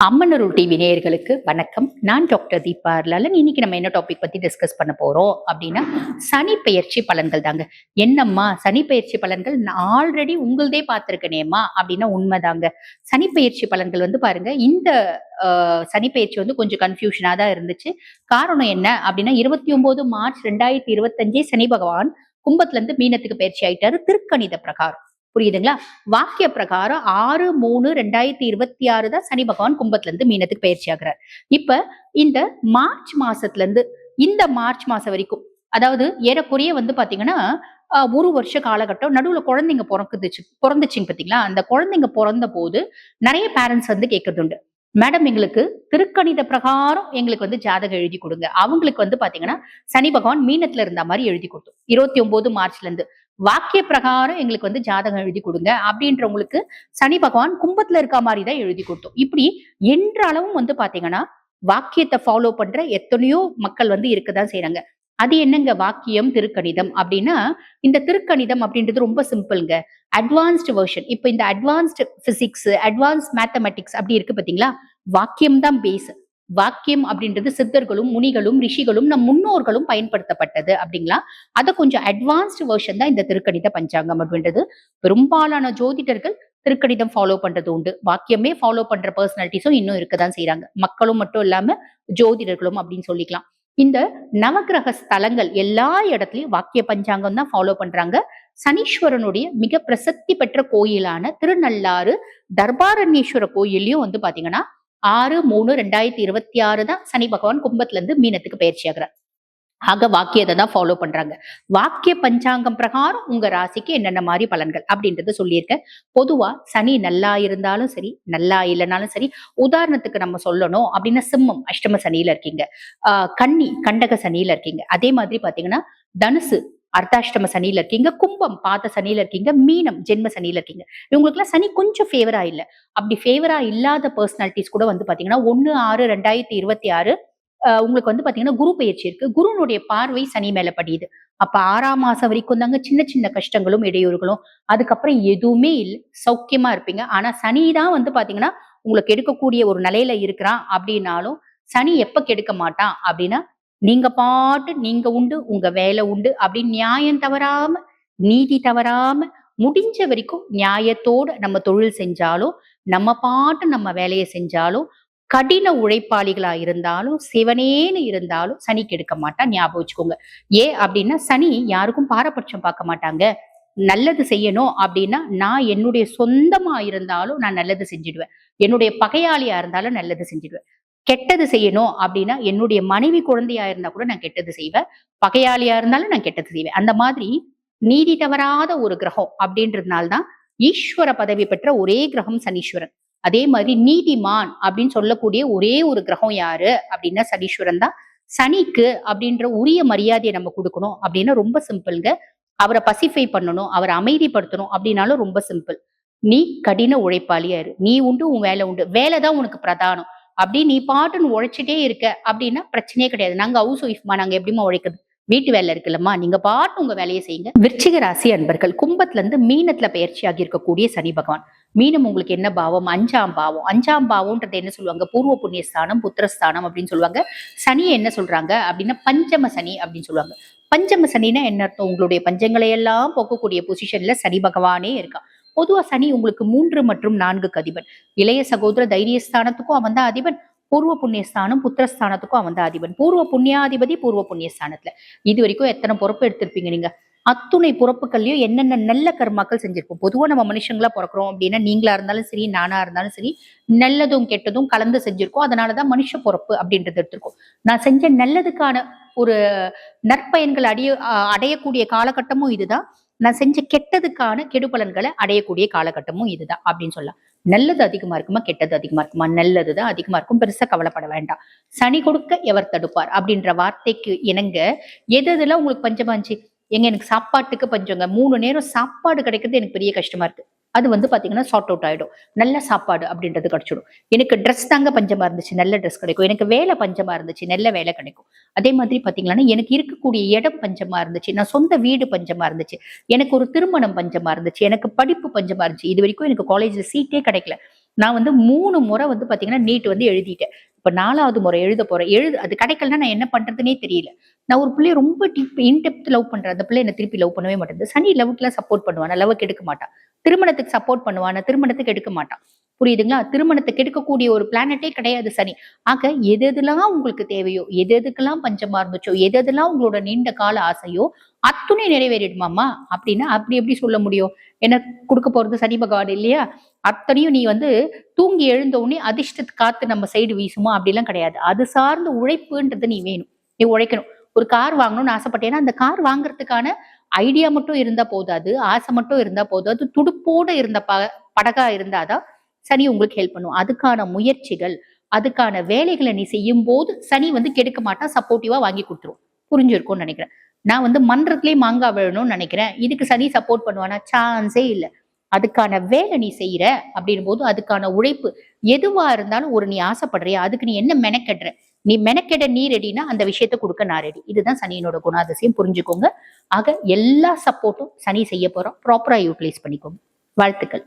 அம்மனருள் TV நேயர்களுக்கு வணக்கம். நான் டாக்டர் தீபா லலன். இன்னைக்கு நம்ம என்ன டாபிக் பத்தி டிஸ்கஸ் பண்ண போறோம் அப்படின்னா, சனி பெயர்ச்சி பலன்கள் தாங்க. என்னம்மா சனி பெயர்ச்சி பலன்கள் நான் ஆல்ரெடி உங்களதே பார்த்திருக்கேனேம்மா அப்படின்னா உண்மைதாங்க. சனி பெயர்ச்சி பலன்கள் வந்து பாருங்க, இந்த சனி பெயர்ச்சி வந்து கொஞ்சம் கன்ஃபியூஷனா தான் இருந்துச்சு. காரணம் என்ன அப்படின்னா 29 மார்ச் 2025 சனி பகவான் கும்பத்துல இருந்து மீனத்துக்கு பயிற்சி ஆயிட்டாரு திருக்கணித பிரகாரம். புரியுதுங்களா? வாக்கிய பிரகாரம் 6/3/2026 தான் சனி பகவான் கும்பத்துல இருந்து மீனத்துக்கு பயிற்சி ஆகிறார். இப்ப இந்த மார்ச் மாசத்துல இருந்து இந்த மார்ச் மாசம் வரைக்கும், அதாவது ஏறக்குறைய வந்து பாத்தீங்கன்னா ஒரு வருஷ காலகட்டம் நடுவுல குழந்தைங்க பிறந்துச்சுங்க பாத்தீங்களா? அந்த குழந்தைங்க பிறந்த போது நிறைய பேரண்ட்ஸ் வந்து கேட்கறது உண்டு. மேடம் எங்களுக்கு திருக்கணித பிரகாரம் எங்களுக்கு வந்து ஜாதகம் எழுதி கொடுங்க. அவங்களுக்கு வந்து பாத்தீங்கன்னா சனி பகவான் மீனத்துல இருந்த மாதிரி எழுதி கொடுத்தோம் 29 மார்ச்ல இருந்து. வாக்கிய பிரகாரம் எங்களுக்கு வந்து ஜாதகம் எழுதி கொடுங்க அப்படின்றவங்களுக்கு சனி பகவான் கும்பத்துல இருக்க மாதிரி தான் எழுதி கொடுத்தோம். இப்படி என்றளவும் வந்து பாத்தீங்கன்னா வாக்கியத்தை ஃபாலோ பண்ற எத்தனையோ மக்கள் வந்து இருக்கதான் செய்யறாங்க. அது என்னங்க வாக்கியம் திருக்கணிதம் அப்படின்னா, இந்த திருக்கணிதம் அப்படின்றது ரொம்ப சிம்பிள்ங்க. Advanced version. இப்ப இந்த அட்வான்ஸ்டு பிசிக்ஸ், அட்வான்ஸ் மேத்தமெட்டிக்ஸ் அப்படி இருக்கு பாத்தீங்களா? வாக்கியம் தான் பேஸ். வாக்கியம் அப்படின்றது சித்தர்களும் முனிகளும் ரிஷிகளும் நம் முன்னோர்களும் பயன்படுத்தப்பட்டது அப்படிங்களா? அத கொஞ்சம் அட்வான்ஸ்டு வெர்ஷன் தான் இந்த திருக்கணித பஞ்சாங்கம் அப்படின்றது. பெரும்பாலான ஜோதிடர்கள் திருக்கணிதம் ஃபாலோ பண்றது உண்டு. வாக்கியமே ஃபாலோ பண்ற பர்சனாலிட்டிஸும் இன்னும் இருக்கதான் செய்யறாங்க. மக்களும் மட்டும் இல்லாம ஜோதிடர்களும் அப்படின்னு சொல்லிக்கலாம். இந்த நவகிரக ஸ்தலங்கள் எல்லா இடத்துலயும் வாக்கிய பஞ்சாங்கம் தான் ஃபாலோ பண்றாங்க. சனீஸ்வரனுடைய மிக பிரசித்தி பெற்ற கோயிலான திருநள்ளாறு தர்பாரண்யேஸ்வர கோயிலையும் வந்து பாத்தீங்கன்னா 6/3/2026 தான் சனி பகவான் கும்பத்துல இருந்து மீனத்துக்கு பயிற்சி ஆகிறார். ஆக வாக்கியத்தை தான் ஃபாலோ பண்றாங்க. வாக்கிய பஞ்சாங்கம் பிரகாரம் உங்க ராசிக்கு என்னென்ன மாதிரி பலன்கள் அப்படின்றத சொல்லியிருக்கேன். பொதுவா சனி நல்லா இருந்தாலும் சரி, நல்லா இல்லைனாலும் சரி, உதாரணத்துக்கு நம்ம சொல்லணும் அப்படின்னா சிம்மம் அஷ்டம சனியில இருக்கீங்க, கன்னி கண்டக சனியில இருக்கீங்க, அதே மாதிரி பாத்தீங்கன்னா தனுசு அர்த்தாஷ்டம சனியில இருக்கீங்க, கும்பம் பாத சனியில இருக்கீங்க, மீனம் ஜென்ம சனியில இருக்கீங்க. இவங்களுக்கு எல்லாம் சனி கொஞ்சம் ஃபேவரா இல்ல. அப்படி ஃபேவரா இல்லாத பர்சனாலிட்டிஸ் கூட வந்து பாத்தீங்கன்னா 1/6/2026 உங்களுக்கு வந்து பாத்தீங்கன்னா குரு பயிற்சி இருக்கு. குருனுடைய பார்வை சனி மேல படியுது. அப்ப 6ஆம் மாசம் வரைக்கும் தாங்க சின்ன சின்ன கஷ்டங்களும் இடையூறுகளும். அதுக்கப்புறம் எதுவுமே இல்லை, சௌக்கியமா இருப்பீங்க. ஆனா சனி தான் வந்து பாத்தீங்கன்னா உங்களுக்கு எடுக்கக்கூடிய ஒரு நிலையில இருக்கிறான் அப்படின்னாலும் சனி எப்ப கெடுக்க மாட்டான் அப்படின்னா, நீங்க பாட்டு நீங்க உண்டு உங்க வேலை உண்டு அப்படின்னு நியாயம் தவறாம நீதி தவறாம முடிஞ்ச வரைக்கும் நியாயத்தோட நம்ம தொழில் செஞ்சாலும், நம்ம பாட்டு நம்ம வேலையை செஞ்சாலும், கடின உழைப்பாளிகளா இருந்தாலும் சிவனேன்னு இருந்தாலும் சனி கெடுக்க மாட்டான். ஞாபகம் வச்சுக்கோங்க. ஏன் அப்படின்னா சனி யாருக்கும் பாரபட்சம் பார்க்க மாட்டாங்க. நல்லது செய்யணும் அப்படின்னா நான் என்னுடைய சொந்தமா இருந்தாலும் நான் நல்லது செஞ்சிடுவேன். என்னுடைய பகையாளியா இருந்தாலும் நல்லது செஞ்சிடுவேன். கெட்டது செய்யணும் அப்படின்னா என்னுடைய மனைவி குழந்தையா இருந்தா கூட நான் கெட்டது செய்வேன். பகையாளியா இருந்தாலும் நான் கெட்டது செய்வேன். அந்த மாதிரி நீதி தவறாத ஒரு கிரகம் அப்படின்றதுனால்தான் ஈஸ்வர பதவி பெற்ற ஒரே கிரகம் சனீஸ்வரன். அதே மாதிரி நீதிமான் அப்படின்னு சொல்லக்கூடிய ஒரே ஒரு கிரகம் யாரு அப்படின்னா சனீஸ்வரன் தான். சனிக்கு அப்படின்ற உரிய மரியாதையை நம்ம கொடுக்கணும் அப்படின்னா ரொம்ப சிம்பிள்ங்க. அவரை பசிஃபை பண்ணணும், அவரை அமைதிப்படுத்தணும் அப்படின்னாலும் ரொம்ப சிம்பிள். நீ கடின உழைப்பாளியா இரு. நீ உண்டு உன் வேலை உண்டு. வேலைதான் உனக்கு பிரதானம். அப்படி நீ பாட்டுன்னு உழைச்சிட்டே இருக்க அப்படின்னா பிரச்சனையே கிடையாது. நாங்க ஹவுஸ் ஒய்ஃப்மா, நாங்க எப்படிமா உழைக்கிறது? வீட்டு வேலை இருக்குல்லம்மா, நீங்க பாட்டு உங்க வேலையை செய்யுங்க. விருச்சிக ராசி அன்பர்கள், கும்பத்துல இருந்து மீனத்துல பயிற்சி ஆகி இருக்கக்கூடிய சனி பகவான். மீனம் உங்களுக்கு என்ன பாவம்? 5ஆம் பாவம். 5ஆம் பாவம்ன்றது என்ன சொல்லுவாங்க? பூர்வ புண்ணியஸ்தானம், புத்திரஸ்தானம் அப்படின்னு சொல்லுவாங்க. சனியை என்ன சொல்றாங்க அப்படின்னா பஞ்சம சனி அப்படின்னு சொல்லுவாங்க. பஞ்சம சனின்னா என்ன அர்த்தம்? உங்களுடைய பஞ்சங்களை எல்லாம் போக்கக்கூடிய பொசிஷன்ல சனி பகவானே இருக்கான். பொதுவா சனி உங்களுக்கு 3 மற்றும் 4க்கு அதிபன். இளைய சகோதர தைரியஸ்தானத்துக்கும் அவன் தான் அதிபன். பூர்வ புண்ணியஸ்தானம் புத்திரஸ்தானத்துக்கும் அவன் தான் அதிபன். பூர்வ புண்ணியாதிபதி பூர்வ புண்ணியஸ்தானத்துல. இது வரைக்கும் எத்தனை பொறுப்பு எடுத்திருப்பீங்க நீங்க? அத்துணை பொறுப்புகள்லயும் என்னென்ன நல்ல கர்மாக்கள் செஞ்சிருப்போம். பொதுவா நம்ம மனுஷங்களா பிறக்கிறோம் அப்படின்னா நீங்களா இருந்தாலும் சரி, நானா இருந்தாலும் சரி, நல்லதும் கெட்டதும் கலந்து செஞ்சிருக்கோம். அதனாலதான் மனுஷ பொறுப்பு அப்படின்றது எடுத்திருக்கோம். நான் செஞ்ச நல்லதுக்கான ஒரு நற்பயன்கள் அடையக்கூடிய காலகட்டமும் இதுதான். நான் செஞ்ச கெட்டதுக்கான கெடுபலன்களை அடையக்கூடிய காலகட்டமும் இதுதான் அப்படின்னு சொல்லலாம். நல்லது அதிகமா இருக்குமா, கெட்டது அதிகமா இருக்குமா? நல்லதுதான் அதிகமா இருக்கும். பெருசா கவலைப்பட வேண்டாம். சனி கொடுக்க எவர் தடுப்பார் அப்படின்ற வார்த்தைக்கு இணங்க எதுல உங்களுக்கு பஞ்சமா இருந்துச்சு? எனக்கு சாப்பாட்டுக்கு பஞ்சங்க. 3 நேரம் சாப்பாடு கிடைக்கிறது எனக்கு பெரிய கஷ்டமா இருக்கு. அது வந்து பாத்தீங்கன்னா சார்ட் அவுட் ஆயிடும். நல்ல சாப்பாடு அப்படின்றது கிடைச்சிடும். எனக்கு ட்ரெஸ் தாங்க பஞ்சமா இருந்துச்சு, நல்ல ட்ரெஸ் கிடைக்கும். எனக்கு வேலை பஞ்சமா இருந்துச்சு, நல்ல வேலை கிடைக்கும். அதே மாதிரி பாத்தீங்கன்னா எனக்கு இருக்கக்கூடிய இடம் பஞ்சமா இருந்துச்சு, நான் சொந்த வீடு பஞ்சமா இருந்துச்சு, எனக்கு ஒரு திருமணம் பஞ்சமா இருந்துச்சு, எனக்கு படிப்பு பஞ்சமா இருந்துச்சு. இது வரைக்கும் எனக்கு காலேஜ்ல சீட்டே கிடைக்கல. நான் வந்து 3 முறை வந்து பாத்தீங்கன்னா நீட் வந்து எழுதிட்டேன். இப்ப 4வது முறை எழுத போறேன். அது கிடைக்கலன்னா நான் என்ன பண்றதுன்னே தெரியல. நான் ஒரு பிள்ளைய ரொம்ப டீப் இன்டெப்த் லவ் பண்றேன். அந்த பிள்ளை என்ன திருப்பி லவ் பண்ணவே மாட்டேங்குது. சனி லவ்க்குலாம் சப்போர்ட் பண்ணுவான். நான் லவ்வுக்கு எடுக்க மாட்டான். திருமணத்துக்கு சப்போர்ட் பண்ணுவான். நான் திருமணத்துக்கு எடுக்க மாட்டான். புரியுதுங்களா? திருமணத்துக்கு எடுக்கக்கூடிய ஒரு பிளானட்டே கிடையாது சனி. ஆக எதெல்லாம் உங்களுக்கு தேவையோ, எதுக்கெல்லாம் பஞ்சமா இருந்துச்சோ, எதெல்லாம் உங்களோட நீண்ட கால ஆசையோ, அத்துணை நிறைவேறிடுமாமா அப்படின்னு அப்படி எப்படி சொல்ல முடியும்? எனக்கு கொடுக்க போறது சனி பகவான் இல்லையா? அத்தனையும் நீ வந்து தூங்கி எழுந்த உடனே அதிர்ஷ்டத்து காத்து நம்ம சைடு வீசுமா அப்படிலாம் கிடையாது. அது சார்ந்த உழைப்புன்றது நீ வேணும். நீ உழைக்கணும். ஒரு கார் வாங்கணும்னு ஆசைப்பட்டேன்னா அந்த கார் வாங்குறதுக்கான ஐடியா மட்டும் இருந்தா போதாது, ஆசை மட்டும் இருந்தா போதாது, துடுப்போட இருந்த படகா இருந்தாதான் சனி உங்களுக்கு ஹெல்ப் பண்ணும். அதுக்கான முயற்சிகள், அதுக்கான வேலைகளை நீ செய்யும் போது சனி வந்து கெடுக்க மாட்டா, சப்போர்ட்டிவா வாங்கி கொடுத்துரும். புரிஞ்சிருக்கும்னு நினைக்கிறேன். நான் வந்து மன்றத்திலேயே மாங்காய் விழணும்னு நினைக்கிறேன். இதுக்கு சனி சப்போர்ட் பண்ணுவானா? சான்ஸே இல்லை. அதுக்கான வேலை நீ செய்யற அப்படின் போது அதுக்கான உழைப்பு எதுவா இருந்தாலும் நீ ஆசைப்படுறியா, அதுக்கு நீ என்ன மெனக்கெடுற, நீ மெனக்கெட நீ ரெடினா அந்த விஷயத்த கொடுக்க நான் ரெடி. இதுதான் சனியினோட குணாதிசயம், புரிஞ்சுக்கோங்க. ஆக எல்லா சப்போர்ட்டும் சனி செய்ய போறோம். ப்ராப்பரா யூட்டிலைஸ் பண்ணிக்கோங்க. வாழ்த்துக்கள்.